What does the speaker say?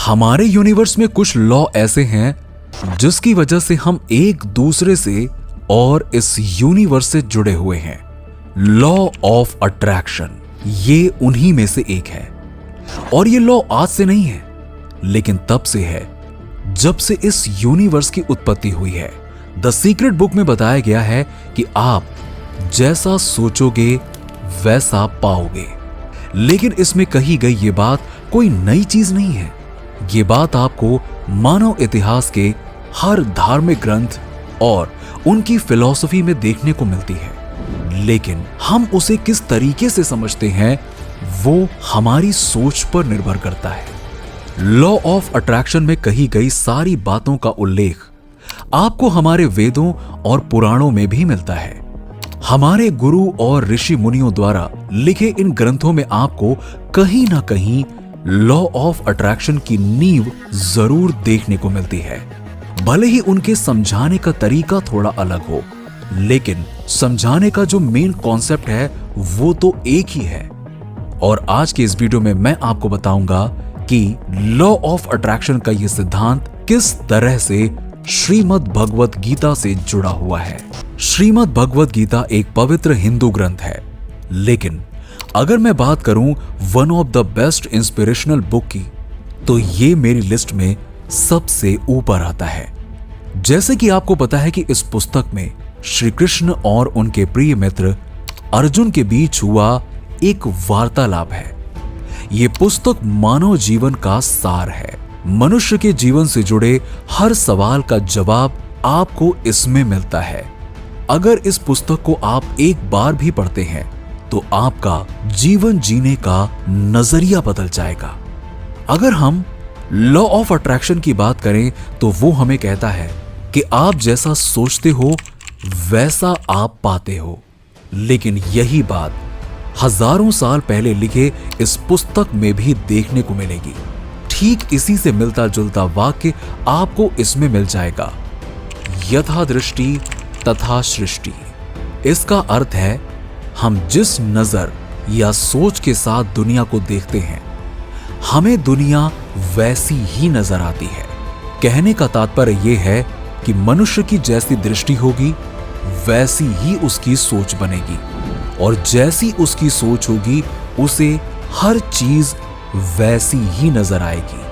हमारे यूनिवर्स में कुछ लॉ ऐसे हैं जिसकी वजह से हम एक दूसरे से और इस यूनिवर्स से जुड़े हुए हैं। लॉ ऑफ अट्रैक्शन ये उन्हीं में से एक है। और ये लॉ आज से नहीं है, लेकिन तब से है जब से इस यूनिवर्स की उत्पत्ति हुई है। द सीक्रेट बुक में बताया गया है कि आप जैसा सोचोगे वैसा पाओगे। लेकिन इसमें कही गई ये बात कोई नई चीज नहीं है। ये बात आपको मानव इतिहास के हर धार्मिक ग्रंथ और उनकी फिलॉसफी में देखने को मिलती है। लेकिन हम उसे किस तरीके से समझते हैं वो हमारी सोच पर निर्भर करता है। लॉ ऑफ अट्रैक्शन में कही गई सारी बातों का उल्लेख आपको हमारे वेदों और पुराणों में भी मिलता है। हमारे गुरु और ऋषि मुनियों द्वारा लिखे इन ग्रंथों में आपको कहीं ना कहीं लॉ ऑफ अट्रैक्शन की नींव जरूर देखने को मिलती है। भले ही उनके समझाने का तरीका थोड़ा अलग हो, लेकिन समझाने का जो मेन कॉन्सेप्ट है वो तो एक ही है। और आज के इस वीडियो में मैं आपको बताऊंगा कि लॉ ऑफ अट्रैक्शन का यह सिद्धांत किस तरह से श्रीमद् भगवत गीता से जुड़ा हुआ है। श्रीमद् भगवत गीता एक पवित्र हिंदू ग्रंथ है, लेकिन अगर मैं बात करूं one of the best inspirational book की, तो ये मेरी लिस्ट में सबसे ऊपर आता है। जैसे कि आपको पता है कि इस पुस्तक में श्री कृष्ण और उनके प्रिय मित्र अर्जुन के बीच हुआ एक वार्तालाप है। ये पुस्तक मानव जीवन का सार है। मनुष्य के जीवन से जुड़े हर सवाल का जवाब आपको इसमें मिलता है। अगर इस पुस्तक को आप एक बार भी पढ़ते हैं तो आपका जीवन जीने का नजरिया बदल जाएगा। अगर हम लॉ ऑफ अट्रैक्शन की बात करें तो वो हमें कहता है कि आप जैसा सोचते हो वैसा आप पाते हो। लेकिन यही बात हजारों साल पहले लिखे इस पुस्तक में भी देखने को मिलेगी। ठीक इसी से मिलता जुलता वाक्य आपको इसमें मिल जाएगा, यथा दृष्टि तथा सृष्टि। इसका अर्थ है हम जिस नजर या सोच के साथ दुनिया को देखते हैं, हमें दुनिया वैसी ही नजर आती है। कहने का तात्पर्य यह है कि मनुष्य की जैसी दृष्टि होगी वैसी ही उसकी सोच बनेगी, और जैसी उसकी सोच होगी उसे हर चीज वैसी ही नजर आएगी।